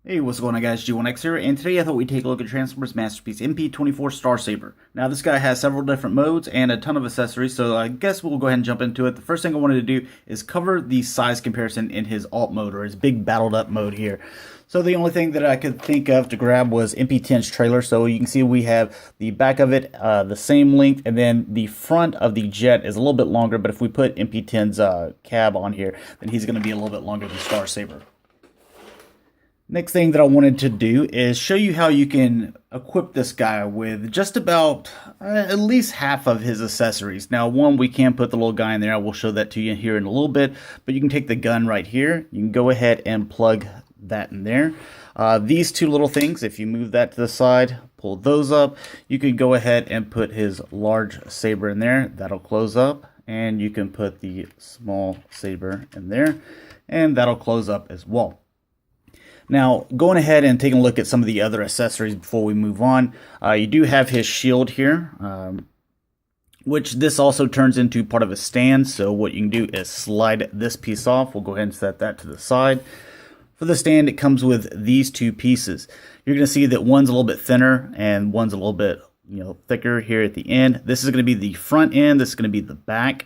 Hey, what's going on guys, G1X here, and today I thought we'd take a look at Transformers Masterpiece MP-24 Star Saber. Now this guy has several different modes and a ton of accessories, so I guess we'll go ahead and jump into it. The first thing I wanted to do is cover the size comparison in his alt mode, or his big battled up mode here. So the only thing that I could think of to grab was MP-10's trailer. So you can see we have the back of it the same length, and then the front of the jet is a little bit longer, but if we put MP-10's cab on here, then he's going to be a little bit longer than Star Saber. Next thing that I wanted to do is show you how you can equip this guy with just about at least half of his accessories. Now, one, we can put the little guy in there. I will show that to you here in a little bit, but you can take the gun right here. You can go ahead and plug that in there. These two little things, if you move that to the side, pull those up, you can go ahead and put his large saber in there. That'll close up, and you can put the small saber in there, and that'll close up as well. Now, going ahead and taking a look at some of the other accessories before we move on, you do have his shield here, which this also turns into part of a stand. So what you can do is slide this piece off. We'll go ahead and set that to the side. For the stand, it comes with these two pieces. You're going to see that one's a little bit thinner and one's a little bit thicker here at the end. This is going to be the front end. This is going to be the back.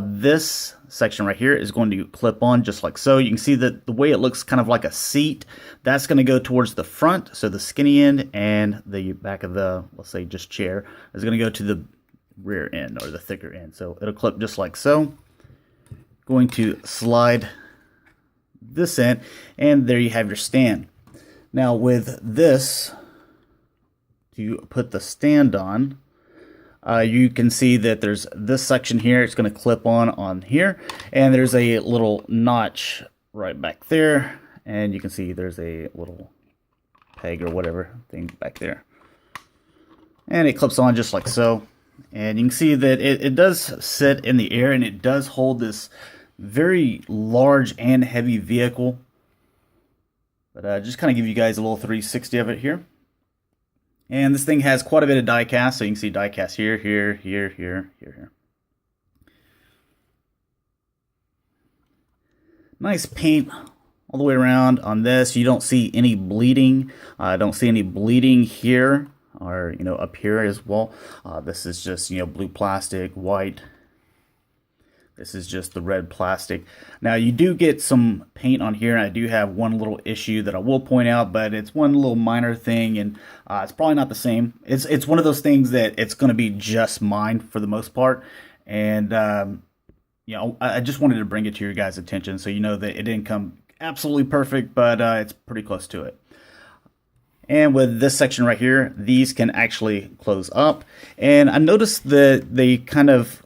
This section right here is going to clip on just like so. You can see that the way it looks kind of like a seat, that's going to go towards the front. So the skinny end, and the back of the, let's say just chair, is going to go to the rear end, or the thicker end. So it'll clip just like so. Going to slide this in, and there you have your stand. Now with this, to put the stand on, you can see that there's this section here. It's going to clip on here, and there's a little notch right back there, and you can see there's a little peg or whatever thing back there, and it clips on just like so. And you can see that it does sit in the air, and it does hold this very large and heavy vehicle. But just kind of give you guys a little 360 of it here. And this thing has quite a bit of die cast, so you can see die cast here, here, here, here, here, here. Nice paint all the way around on this. You don't see any bleeding. I don't see any bleeding here, or up here as well. This is just blue plastic, white. This is just the red plastic. Now you do get some paint on here, and I do have one little issue that I will point out, but it's one little minor thing, and it's probably not the same. It's one of those things that it's going to be just mine for the most part, and I just wanted to bring it to your guys' attention so you know that it didn't come absolutely perfect, but it's pretty close to it. And with this section right here, these can actually close up, and I noticed that they kind of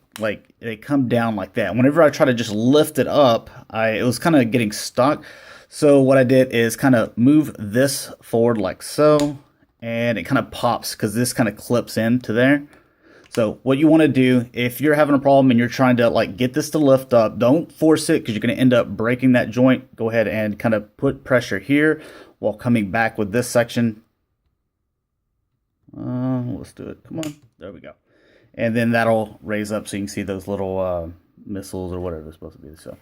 they come down like that. Whenever I try to just lift it up, it was kind of getting stuck. So what I did is kind of move this forward like so, and it kind of pops because this kind of clips into there. So what you want to do, if you're having a problem and you're trying to get this to lift up, don't force it because you're going to end up breaking that joint. Go ahead and kind of put pressure here while coming back with this section. Let's do it. Come on. There we go. And then that'll raise up so you can see those little missiles or whatever they're supposed to be. So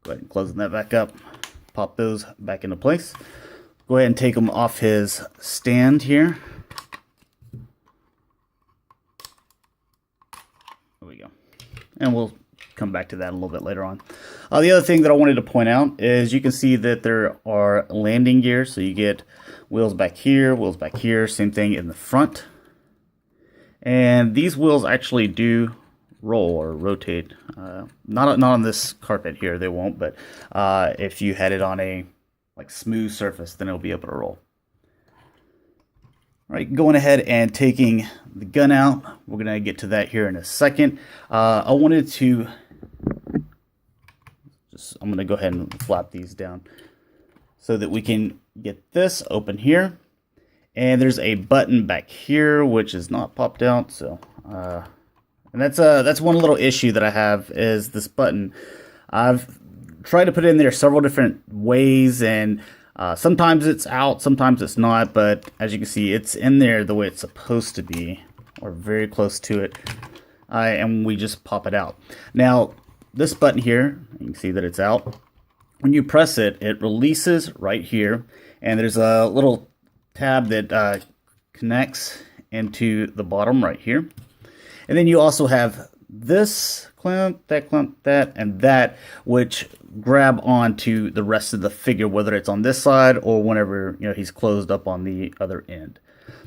go ahead and closing that back up. Pop those back into place. Go ahead and take them off his stand here. There we go. And we'll come back to that a little bit later on. The other thing that I wanted to point out is you can see that there are landing gears. So you get wheels back here, same thing in the front. And these wheels actually do roll or rotate. Not on this carpet here, they won't, but if you had it on a smooth surface, then it'll be able to roll. All right, going ahead and taking the gun out. We're going to get to that here in a second. I wanted to I'm going to go ahead and flap these down so that we can get this open here. And there's a button back here which is not popped out. So, and that's one little issue that I have is this button. I've tried to put it in there several different ways, and sometimes it's out, sometimes it's not. But as you can see, it's in there the way it's supposed to be, or very close to it. And we just pop it out. Now, this button here, you can see that it's out. when you press it, it releases right here, and there's a little tab that connects into the bottom right here. And then you also have this clamp, that, and that, which grab onto the rest of the figure, whether it's on this side or whenever he's closed up on the other end.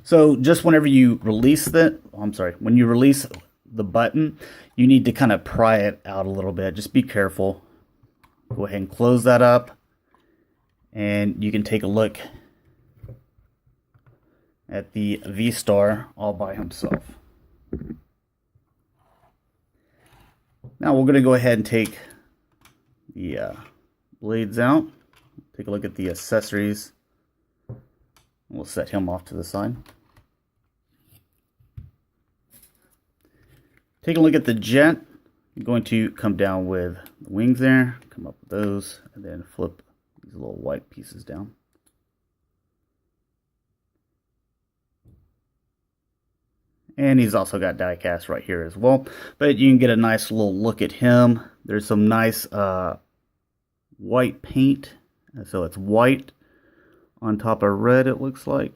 So just whenever you release when you release the button, you need to kind of pry it out a little bit. Just be careful. Go ahead and close that up, and you can take a look at the V-Star all by himself. Now we're going to go ahead and take the blades out. Take a look at the accessories. We'll set him off to the side. Take a look at the jet. You're going to come down with the wings there, come up with those, and then flip these little white pieces down. And he's also got die cast right here as well. But you can get a nice little look at him. There's some nice white paint. So it's white on top of red, it looks like.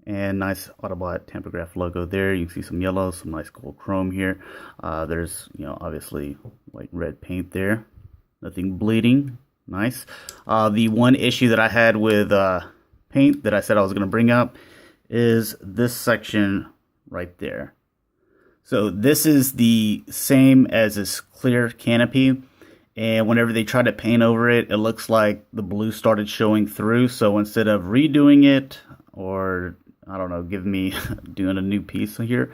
And nice Autobot Tampograph logo there. You can see some yellow, some nice gold chrome here. There's, obviously white and red paint there. Nothing bleeding. Nice. The one issue that I had with paint that I said I was going to bring up is this section right there. So this is the same as this clear canopy, and whenever they try to paint over it, it looks like the blue started showing through. So instead of redoing it, or I don't know, doing a new piece here,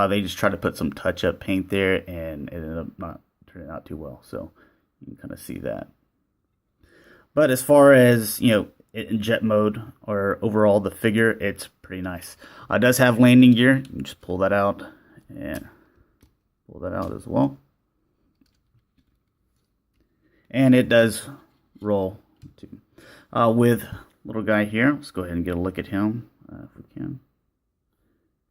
they just try to put some touch-up paint there, and it ended up not turning out too well. So you can kind of see that. But as far as in jet mode or overall the figure, it's pretty nice. It does have landing gear. You can just pull that out and pull that out as well. And it does roll too. With little guy here, let's go ahead and get a look at him if we can.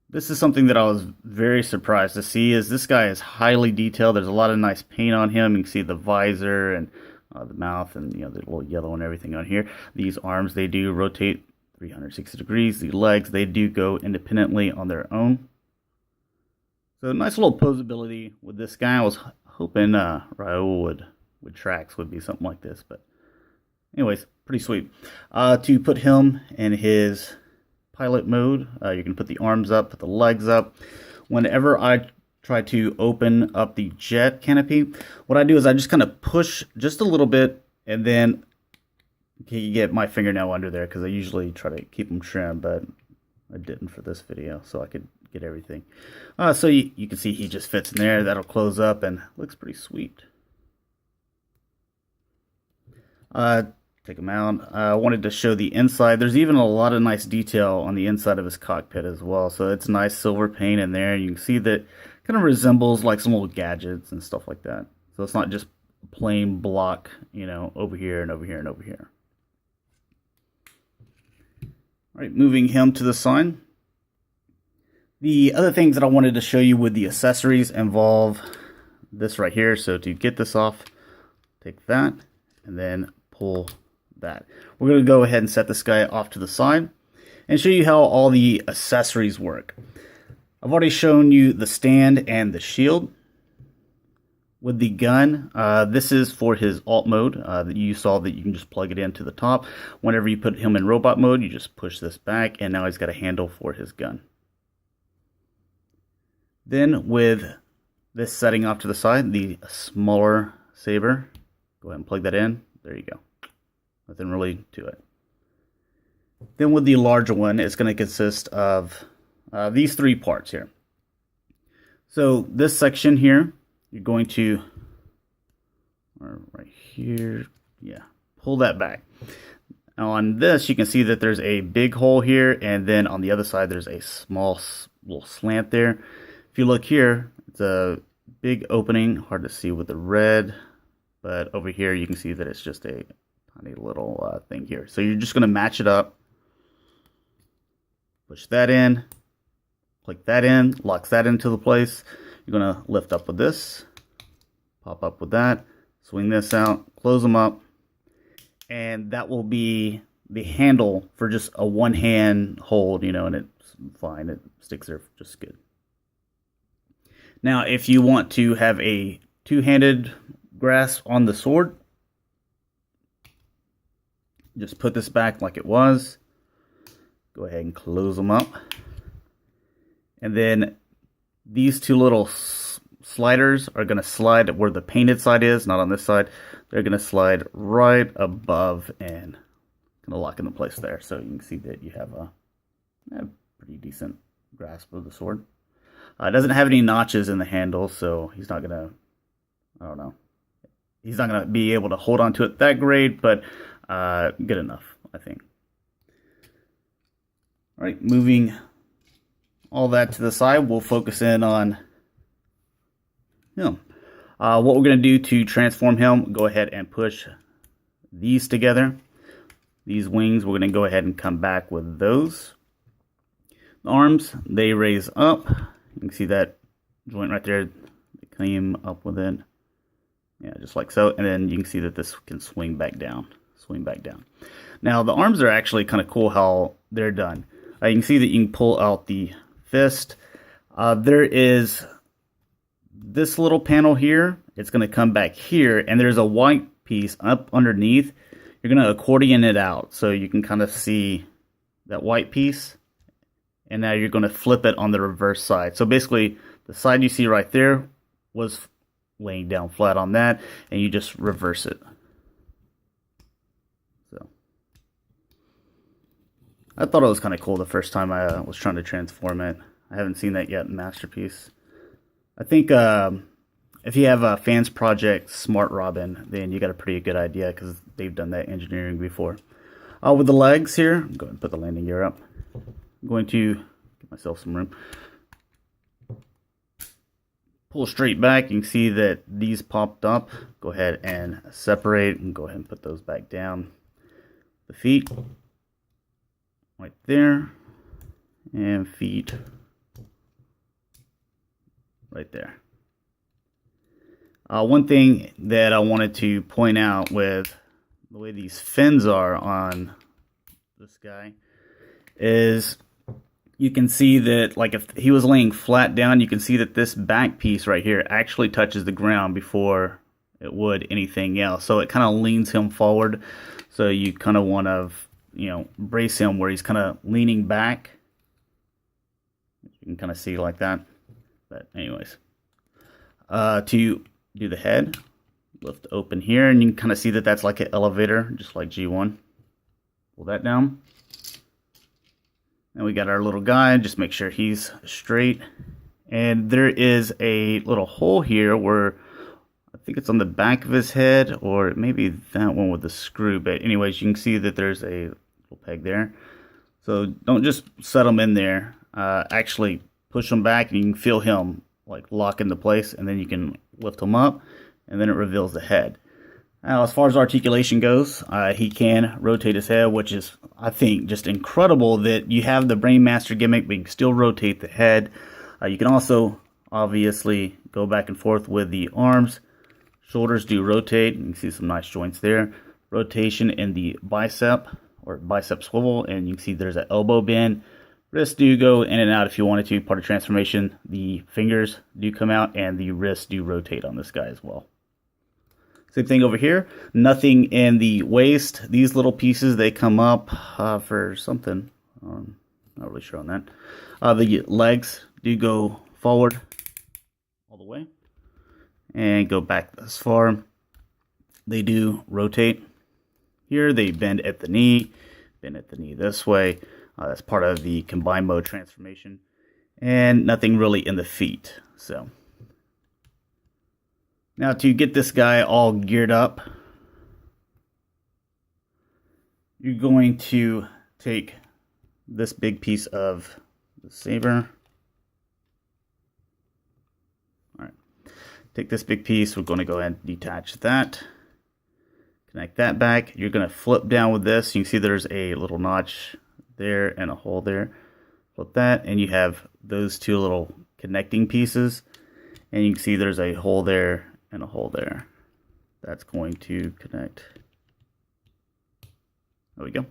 This is something that I was very surprised to see, is this guy is highly detailed. There's a lot of nice paint on him. You can see the visor and the mouth and the little yellow and everything on here. These arms, they do rotate 360 degrees. The legs, they do go independently on their own. So nice little posability with this guy. I was hoping Raoul would tracks would be something like this, but anyways, pretty sweet. To put him in his pilot mode, you can put the arms up, put the legs up. Whenever I try to open up the jet canopy, what I do is I just kind of push just a little bit, and then you get my fingernail under there, because I usually try to keep them trimmed, but I didn't for this video, so I could get everything. So you can see he just fits in there. That'll close up and looks pretty sweet. Take him out. I wanted to show the inside. There's even a lot of nice detail on the inside of his cockpit as well. So it's nice silver paint in there. You can see that kind of resembles like some little gadgets and stuff like that. So it's not just plain block, over here and over here and over here. All right, moving him to the side. The other things that I wanted to show you with the accessories involve this right here. So to get this off, take that and then pull that. We're going to go ahead and set this guy off to the side and show you how all the accessories work. I've already shown you the stand and the shield. With the gun, this is for his alt mode. That you saw that you can just plug it into the top. Whenever you put him in robot mode, you just push this back, and now he's got a handle for his gun. Then with this setting off to the side, the smaller Saber, go ahead and plug that in. There you go. Nothing really to it. Then with the larger one, it's going to consist of these three parts here. So this section here, you're going to, right here, pull that back. Now on this, you can see that there's a big hole here, and then on the other side, there's a small little slant there. If you look here, it's a big opening, hard to see with the red, but over here you can see that it's just a tiny little thing here. So you're just going to match it up, push that in, click that in, locks that into the place. You're going to lift up with this, pop up with that, swing this out, close them up, and that will be the handle for just a one-hand hold, you know, and it's fine. It sticks there just good. Now, if you want to have a two-handed grasp on the sword, just put this back like it was. Go ahead and close them up. And then these two little sliders are going to slide where the painted side is, not on this side. They're going to slide right above and going to lock into place there. So you can see that you have a pretty decent grasp of the sword. It doesn't have any notches in the handle, so he's not going to, I don't know. He's not going to be able to hold on to it that great, but good enough, I think. All right, moving all that to the side, we'll focus in on him. What we're going to do to transform him, go ahead and push these together. These wings, we're going to go ahead and come back with those. The arms, they raise up. You can see that joint right there. They came up with it. Yeah, just like so. And then you can see that this can swing back down. Swing back down. Now, the arms are actually kind of cool how they're done. You can see that you can pull out the fist. There is this little panel here. It's going to come back here, and there's a white piece up underneath. You're going to accordion it out so you can kind of see that white piece. And now you're going to flip it on the reverse side. So basically, the side you see right there was laying down flat on that, and you just reverse it. So I thought it was kind of cool the first time I was trying to transform it. I haven't seen that yet in Masterpiece. I think if you have a Fans Project Smart Robin, then you got a pretty good idea because they've done that engineering before. With the legs here, I'm going to put the landing gear up. I'm going to give myself some room. Pull straight back. You can see that these popped up. Go ahead and separate and go ahead and put those back down. The feet right there, and feet right there. One thing that I wanted to point out with the way these fins are on this guy is you can see that, like, if he was laying flat down, you can see that this back piece right here actually touches the ground before it would anything else. So it kind of leans him forward. So you kind of want to, you know, brace him where he's kind of leaning back. You can kind of see like that. But anyways, to do the head, lift open here, and you can kind of see that that's like an elevator, just like G1. Pull that down. And we got our little guy. Just make sure he's straight. And there is a little hole here where I think it's on the back of his head, or maybe that one with the screw. But anyways, you can see that there's a little peg there. So don't just set him in there. Actually push him back, and you can feel him like lock into place, and then you can lift him up, and then it reveals the head. Now, as far as articulation goes, he can rotate his head, which is, I think, just incredible that you have the Brainmaster gimmick, but you can still rotate the head. You can also, obviously, go back and forth with the arms. Shoulders do rotate. You can see some nice joints there. Rotation in the bicep, or bicep swivel, and you can see there's an elbow bend. Wrists do go in and out if you wanted to. Part of transformation, the fingers do come out, and the wrists do rotate on this guy as well. Same thing over here. Nothing in the waist. These little pieces, they come up for something. Not really sure on that. The legs do go forward all the way and go back this far. They do rotate. Here they bend at the knee this way. That's part of the combined mode transformation. And nothing really in the feet. So now to get this guy all geared up, you're going to take this big piece of the Saber. All right, take this big piece. We're going to go ahead and detach that. Connect that back. You're going to flip down with this. You can see there's a little notch there and a hole there. Flip that, and you have those two little connecting pieces. And you can see there's a hole there and a hole there. that's going to connect. There we go.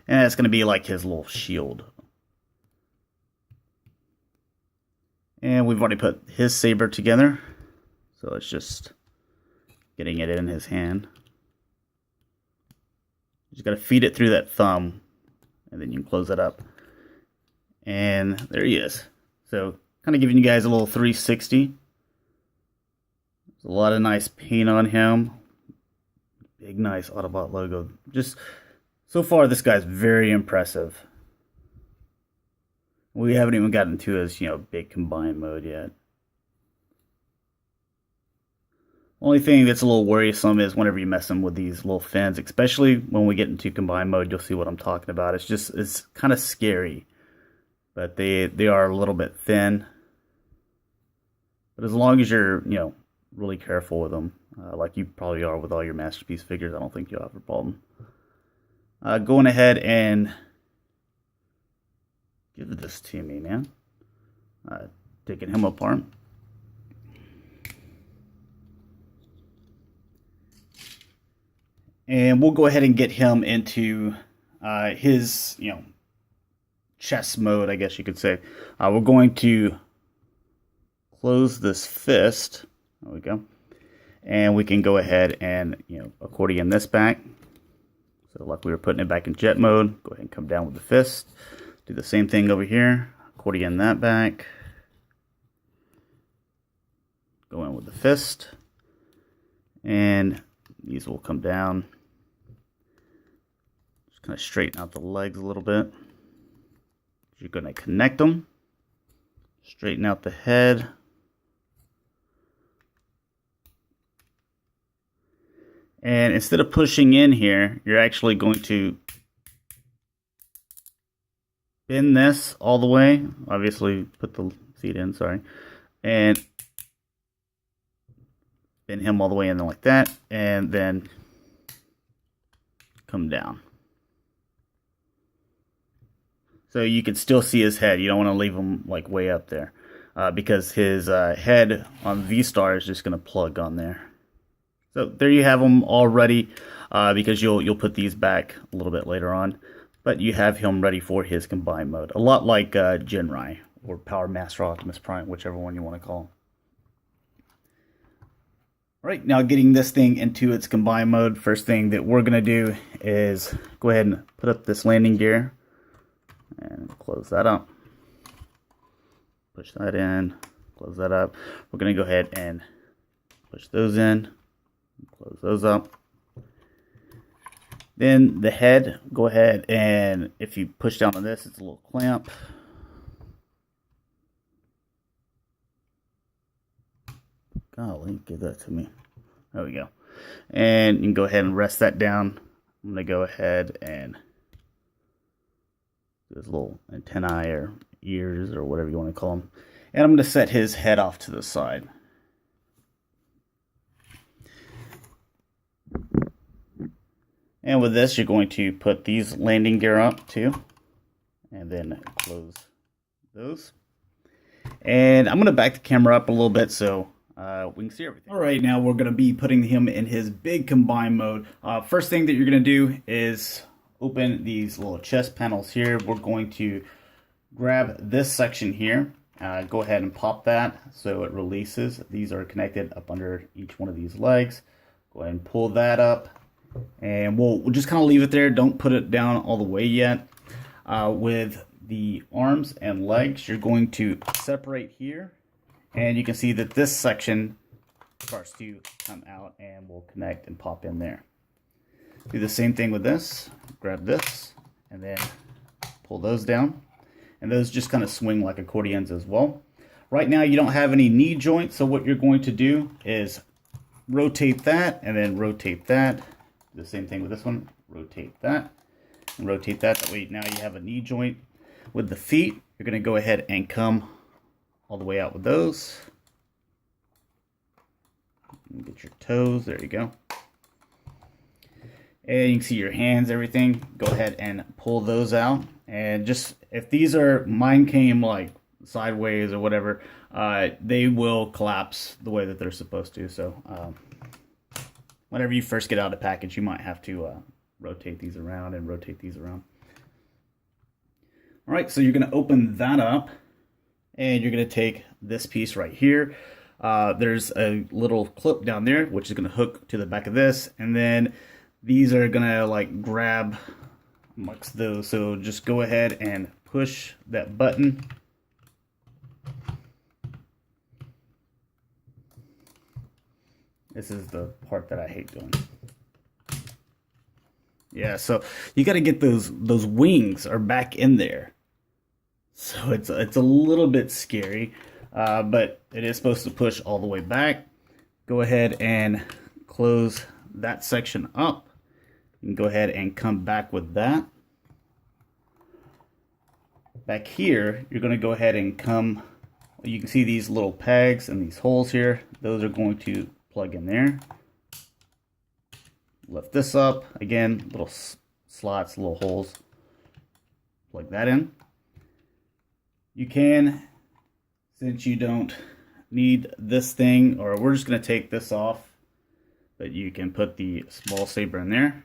And it's going to be like his little shield. And we've already put his saber together. So it's just getting it in his hand. You just got to feed it through that thumb. And then you can close it up. And there he is. So kind of giving you guys a little 360. There's a lot of nice paint on him. Big nice Autobot logo. Just so far this guy's very impressive. We haven't even gotten to his, big combined mode yet. Only thing that's a little worrisome is whenever you mess him with these little fins, especially when we get into combined mode, you'll see what I'm talking about. It's kind of scary. But they are a little bit thin. But as long as you're, really careful with them, like you probably are with all your Masterpiece figures, I don't think you'll have a problem. Going ahead and give this to me, man. Taking him apart. And we'll go ahead and get him into his, chess mode, I guess you could say. We're going to close this fist. There we go. And we can go ahead and, accordion this back. So like we were putting it back in jet mode. Go ahead and come down with the fist. Do the same thing over here. Accordion that back. Go in with the fist. And these will come down. Just kind of straighten out the legs a little bit. You're going to connect them. Straighten out the head. And instead of pushing in here, you're actually going to bend this all the way. Obviously, put the feet in, sorry. And bend him all the way in like that. And then come down. So you can still see his head. You don't want to leave him like way up there. Because his head on V-Star is just going to plug on there. So there you have them all ready, because you'll put these back a little bit later on. But you have him ready for his combined mode. A lot like Jinrai or Power Master Optimus Prime, whichever one you want to call. All right, now getting this thing into its combined mode, first thing that we're going to do is go ahead and put up this landing gear. And close that up. Push that in. Close that up. We're going to go ahead and push those in. Close those up. Then the head, go ahead and if you push down on this, it's a little clamp. Golly, give that to me. There we go. And you can go ahead and rest that down. I'm going to go ahead and do his little antennae or ears or whatever you want to call them. And I'm going to set his head off to the side. And with this, you're going to put these landing gear up too. And then close those. And I'm going to back the camera up a little bit so we can see everything. All right, now we're going to be putting him in his big combined mode. First thing that you're going to do is open these little chest panels here. We're going to grab this section here. Go ahead and pop that so it releases. These are connected up under each one of these legs. Go ahead and pull that up. And we'll just kind of leave it there. Don't put it down all the way yet. With the arms and legs, you're going to separate here. And you can see that this section starts to come out and will connect and pop in there. Do the same thing with this. Grab this and then pull those down. And those just kind of swing like accordions as well. Right now you don't have any knee joints, so what you're going to do is rotate that and then rotate that. The same thing with this one. Rotate that and rotate that. That way now you have a knee joint. With the feet, you're going to go ahead and come all the way out with those. Get your toes. There you go. And you can see your hands, everything. Go ahead and pull those out. And just, if these are, mine came like sideways or whatever, they will collapse the way that they're supposed to. So whenever you first get out of the package, you might have to rotate these around and rotate these around. All right, so you're going to open that up, and you're going to take this piece right here. There's a little clip down there, which is going to hook to the back of this, and then these are going to like grab amongst those. So just go ahead and push that button. This is the part that I hate doing. Yeah, so you got to get those wings are back in there. So it's a little bit scary, but it is supposed to push all the way back. Go ahead and close that section up. You can go ahead and come back with that. Back here, you're going to go ahead and come. You can see these little pegs and these holes here. Those are going to plug in there. Lift this up. Again, little slots, little holes. Plug that in. You can, since you don't need this thing, or we're just going to take this off, but you can put the small Saber in there.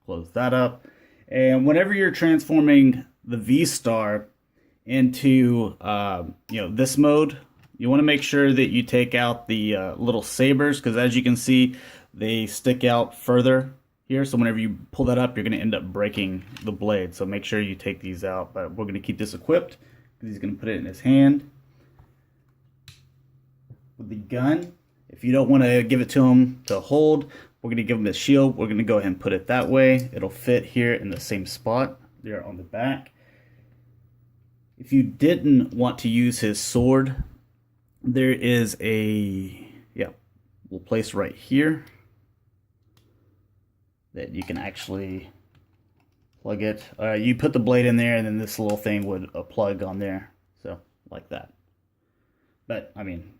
Close that up. And whenever you're transforming the V-Star into this mode, you want to make sure that you take out the little sabers, because as you can see, they stick out further here. So whenever you pull that up, you're going to end up breaking the blade. So make sure you take these out. But we're going to keep this equipped because he's going to put it in his hand. With the gun, if you don't want to give it to him to hold, we're going to give him the shield. We're going to go ahead and put it that way. It'll fit here in the same spot there on the back. If you didn't want to use his sword, there is a little place right here that you can actually plug it. You put the blade in there, and then this little thing would plug on there. So like that. But I mean,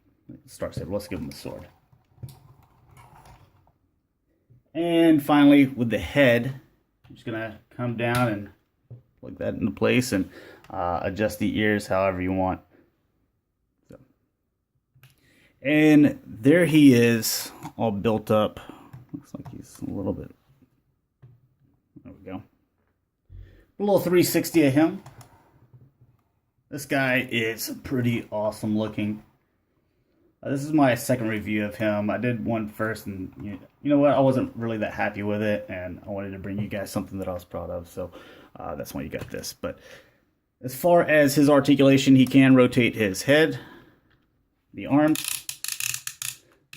Star Saber. Let's give him the sword. And finally, with the head, I'm just gonna come down and plug that into place and adjust the ears however you want. So. And there he is, all built up. Looks like he's a little bit. There we go. A little 360 of him. This guy is pretty awesome looking. This is my second review of him. I did one first, and you know what? I wasn't really that happy with it, and I wanted to bring you guys something that I was proud of. So that's why you got this. But as far as his articulation, he can rotate his head, the arms,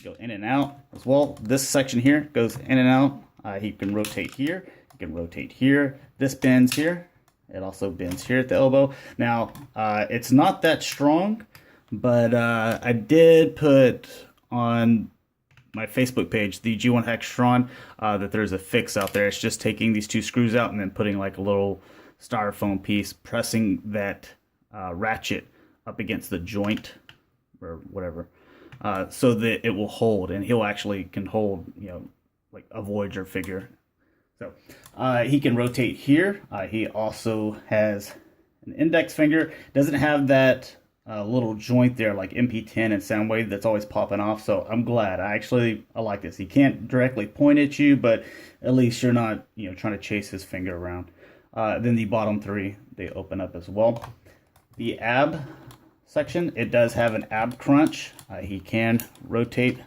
go in and out as well. This section here goes in and out. He can rotate here. He can rotate here. This bends here. It also bends here at the elbow. Now, it's not that strong, but I did put on my Facebook page, the G1 Hextron, that there's a fix out there. It's just taking these two screws out and then putting like a little styrofoam piece, pressing that ratchet up against the joint or whatever, so that it will hold, and he'll actually can hold, like a Voyager figure. So he can rotate here. He also has an index finger. Doesn't have that little joint there like MP-10 and Soundwave that's always popping off. So I'm glad. I like this. He can't directly point at you, but at least you're not trying to chase his finger around. Then the bottom three, they open up as well. The ab section, it does have an ab crunch. He can rotate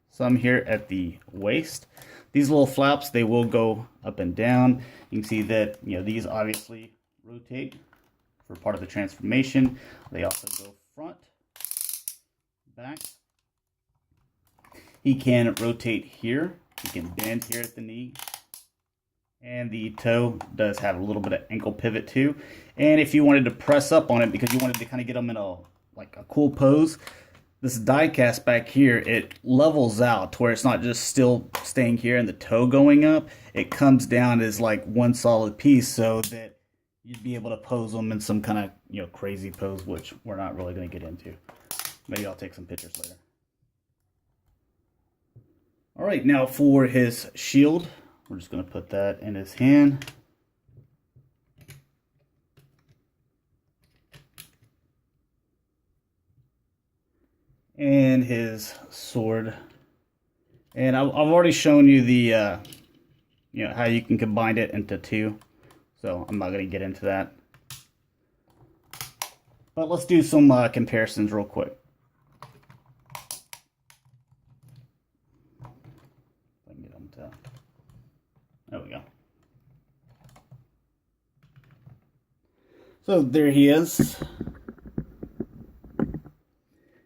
some here at the waist. These little flaps, they will go up and down. You can see that these obviously rotate for part of the transformation. They also go front, back. He can rotate here. He can bend here at the knee. And the toe does have a little bit of ankle pivot too. And if you wanted to press up on it because you wanted to kind of get them in a cool pose, this die cast back here, it levels out to where it's not just still staying here and the toe going up. It comes down as like one solid piece so that you'd be able to pose them in some kind of crazy pose, which we're not really going to get into. Maybe I'll take some pictures later. All right, now for his shield, we're just going to put that in his hand. And his sword And I've already shown you the, you know, how you can combine it into two. So I'm not going to get into that. But let's do some comparisons real quick. If I can get them to... There we go. So there he is.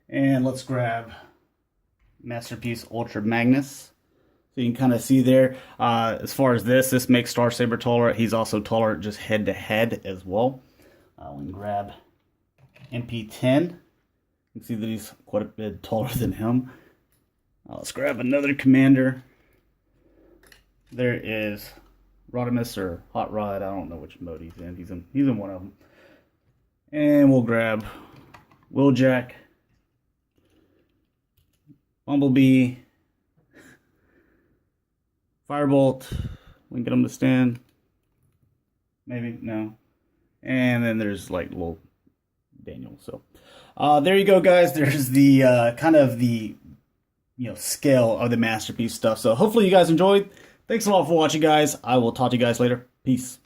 And let's grab Masterpiece Ultra Magnus. So you can kind of see there, as far as this makes Star Saber taller. He's also taller just head to head as well. We can grab MP-10. You can see that he's quite a bit taller than him. Let's grab another commander. There is Rodimus or Hot Rod. I don't know which mode he's in. He's in one of them. And we'll grab Wheeljack, Bumblebee, Firebolt. We can get him to stand. Maybe, no. And then there's like little Daniel. So there you go, guys. There's the kind of the, you know, scale of the Masterpiece stuff. So hopefully you guys enjoyed. Thanks a lot for watching, guys. I will talk to you guys later. Peace.